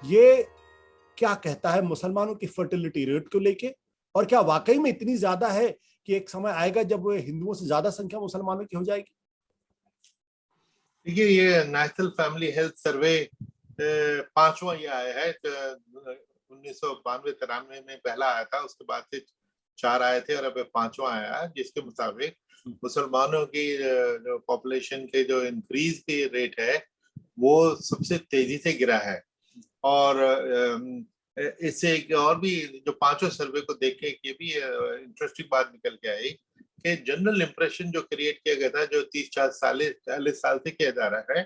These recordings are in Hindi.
ये क्या कहता है मुसलमानों की फर्टिलिटी रेट को लेके, और क्या वाकई में इतनी ज्यादा है कि एक समय आएगा जब हिंदुओं से ज्यादा संख्या मुसलमानों की हो जाएगी? देखिए, ये नेशनल फैमिली हेल्थ सर्वे पांचवा ये आया है। 1992-93 में पहला आया था, उसके बाद से 4 आए थे और अब पांचवा आया है, जिसके मुताबिक मुसलमानों की जो पॉपुलेशन के जो इंक्रीज की रेट है वो सबसे तेजी से गिरा है। और इससे एक और भी जो पांचों सर्वे को देख के ये भी इंटरेस्टिंग बात निकल के आई कि जनरल इंप्रेशन जो क्रिएट किया गया था, जो 30-40 साल से किया जा रहा है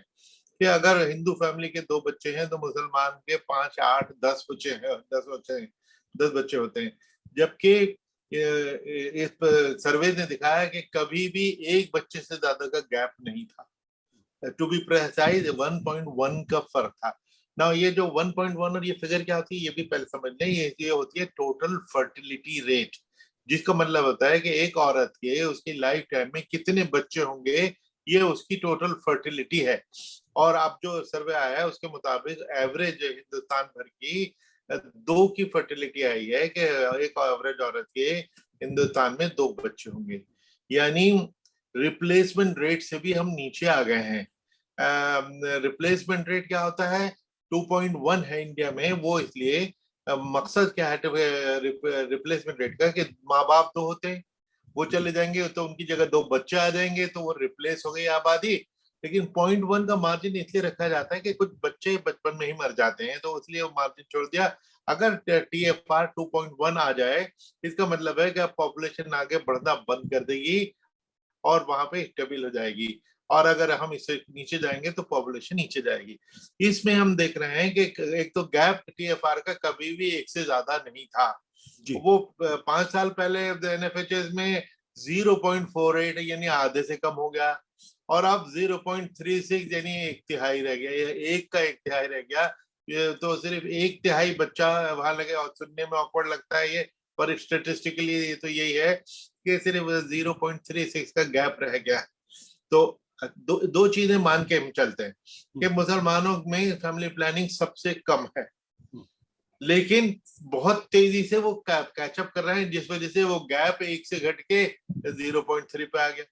कि अगर हिंदू फैमिली के 2 बच्चे हैं तो मुसलमान के 5, 8, 10 बच्चे हैं, 10 बच्चे होते हैं। जबकि इस सर्वे ने दिखाया कि कभी भी एक बच्चे से ज्यादा का गैप नहीं था। टू बी प्रेसाइज 1.1 का फर्क था ना। ये जो 1.1 और ये फिगर क्या होती है ये भी पहले समझ लें। ये होती है टोटल फर्टिलिटी रेट, जिसका मतलब होता है कि एक औरत के उसकी लाइफ टाइम में कितने बच्चे होंगे, ये उसकी टोटल फर्टिलिटी है। और अब जो सर्वे आया है उसके मुताबिक एवरेज हिंदुस्तान भर की 2 की फर्टिलिटी आई है कि एक एवरेज औरत के हिंदुस्तान में 2 बच्चे होंगे। यानी रिप्लेसमेंट रेट से भी हम नीचे आ गए हैं। रिप्लेसमेंट रेट क्या होता है? 2.1 है इंडिया में। वो इसलिए मकसद क्या है रिप्लेसमेंट रेट का कि माँ बाप 2 होते हैं, वो चले जाएंगे तो उनकी जगह 2 बच्चे आ जाएंगे तो वो रिप्लेस हो गई आबादी। लेकिन 0.1 का मार्जिन इसलिए रखा जाता है कि कुछ बच्चे बचपन में ही मर जाते हैं, तो इसलिए वो मार्जिन छोड़ दिया। अगर TFR 2.1 आ जाए, इसका मतलब है कि अब पॉपुलेशन आगे बढ़ना बंद कर देगी और वहां पे स्टेबल हो जाएगी। और अगर हम इससे नीचे जाएंगे तो पॉपुलेशन नीचे जाएगी। इसमें हम देख रहे हैं कि एक तो गैप TFR का कभी भी 1 से ज्यादा नहीं था। वो 5 साल पहले NFHS में 0.48 यानी आधे से कम हो गया, और अब 0.36 यानी 1/3 रह गया, या 1 का 1/3 रह गया। ये तो सिर्फ 1/3 बच्चा वहां लगे, और सुनने में ऑकवर्ड लगता है ये, पर स्टेटिस्टिकली तो यही है कि सिर्फ 0.36 का गैप रह गया। तो दो चीजें मान के हम चलते हैं कि मुसलमानों में फैमिली प्लानिंग सबसे कम है, लेकिन बहुत तेजी से वो कैचअप कर रहे हैं, जिस वजह से वो गैप 1 से घट के 0.3 पे आ गया।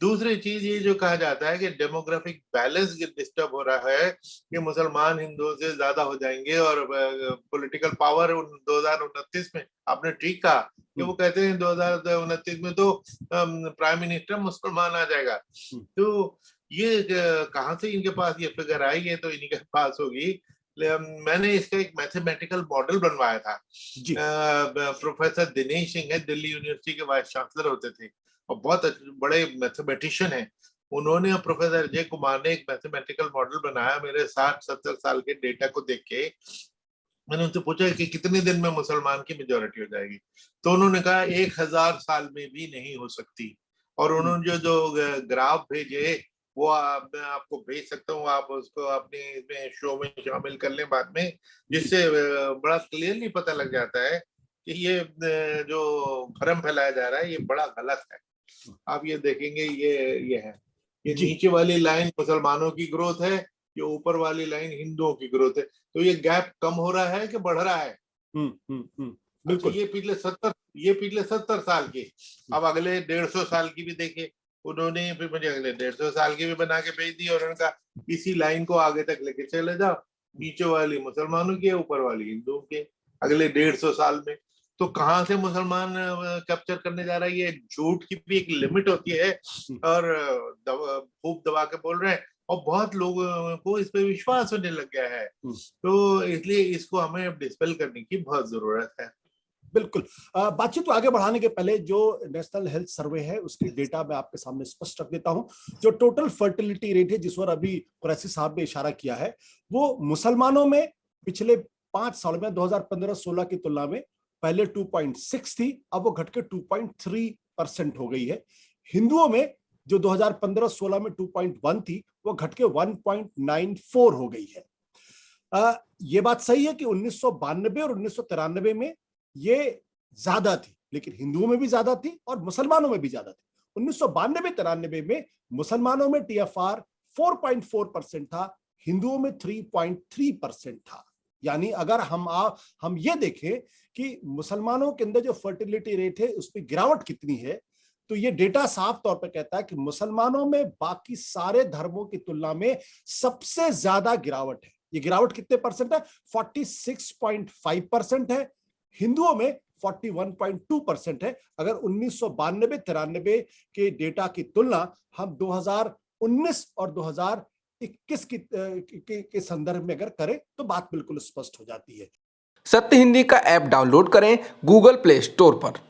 दूसरी चीज ये जो कहा जाता है कि डेमोग्राफिक बैलेंस डिस्टर्ब हो रहा है, कि मुसलमान हिंदुओं से ज्यादा हो जाएंगे और पॉलिटिकल पावर 2029 में, आपने ठीक कहा कि वो कहते हैं 2029 में तो प्राइम मिनिस्टर मुसलमान आ जाएगा। तो ये कहाँ से इनके पास ये फिगर आई? ये तो इनके पास होगी। मैंने इसका एक मैथमेटिकल मॉडल बनवाया था। प्रोफेसर दिनेश सिंह है, दिल्ली यूनिवर्सिटी के वाइस चांसलर होते थे और बहुत बड़े मैथमेटिशियन हैं। उन्होंने, प्रोफेसर अजय कुमार ने एक मैथमेटिकल मॉडल बनाया मेरे 60-70 साल के डेटा को देख के। मैंने उनसे पूछा कि कितने दिन में मुसलमान की मेजोरिटी हो जाएगी, तो उन्होंने कहा 1000 साल में भी नहीं हो सकती। और उन्होंने जो जो ग्राफ भेजे वो मैं आपको भेज सकता हूँ, आप उसको अपने इसमें शो में शामिल कर लें बाद में, जिससे बड़ा क्लियरली पता लग जाता है कि ये जो भ्रम फैलाया जा रहा है ये बड़ा गलत है। आप ये देखेंगे, ये है, ये नीचे वाली लाइन मुसलमानों की ग्रोथ है, ये ऊपर वाली लाइन हिंदुओं की ग्रोथ है। तो ये गैप कम हो रहा है कि बढ़ रहा है? बिल्कुल। अच्छा, ये पिछले 70 साल की, अब अगले 150 साल की भी देखे उन्होंने, फिर मुझे अगले 150 साल की भी बना के भेज दी और उन्होंने कहा इसी लाइन को आगे तक लेके चले जाओ, नीचे वाली मुसलमानों की है, ऊपर वाली हिंदुओं की, अगले 150 साल में। तो कहाँ से मुसलमान कैप्चर करने जा रहा है? ये झूठ की भी एक लिमिट होती है, और खूब दबा के बोल रहे हैं और बहुत लोगों को इस पे विश्वास होने लग गया है। तो इसलिए इसको हमें डिस्पेल करने की बहुत जरूरत है। बिल्कुल। बातचीत को आगे बढ़ाने के पहले जो नेशनल हेल्थ सर्वे है उसकी डेटा मैं आपके सामने स्पष्ट रख देता हूं। जो टोटल फर्टिलिटी रेट है जिस पर अभी कुरैशी साहब ने इशारा किया है, वो मुसलमानों में पिछले 5 साल में 2015-16 की तुलना में पहले 2.6 थी, अब वो घटकर 2.3% हो गई है। हिंदुओं में जो 2015-16 में 2.1 थी वो घटके 1.94 हो गई है। ये बात सही है कि 1992 और 1993 में ये ज्यादा थी, लेकिन हिंदुओं में भी ज्यादा थी और मुसलमानों में भी ज्यादा थी। 1992-93 में मुसलमानों में TFR 4.4% था, हिंदुओं में 3.3% था। यानी अगर हम ये देखें कि मुसलमानों के अंदर जो फर्टिलिटी रेट है उस पर गिरावट कितनी है, तो ये डेटा साफ तौर पे कहता है कि मुसलमानों में बाकी सारे धर्मों की तुलना में सबसे ज्यादा गिरावट है। ये गिरावट कितने परसेंट है? 46.5% है। हिंदुओं में 41.2% है। अगर 1992-93 के डेटा की तुलना हम 2019 और 2021 के संदर्भ में अगर करें तो बात बिल्कुल स्पष्ट हो जाती है। सत्य हिंदी का ऐप डाउनलोड करें गूगल प्ले स्टोर पर।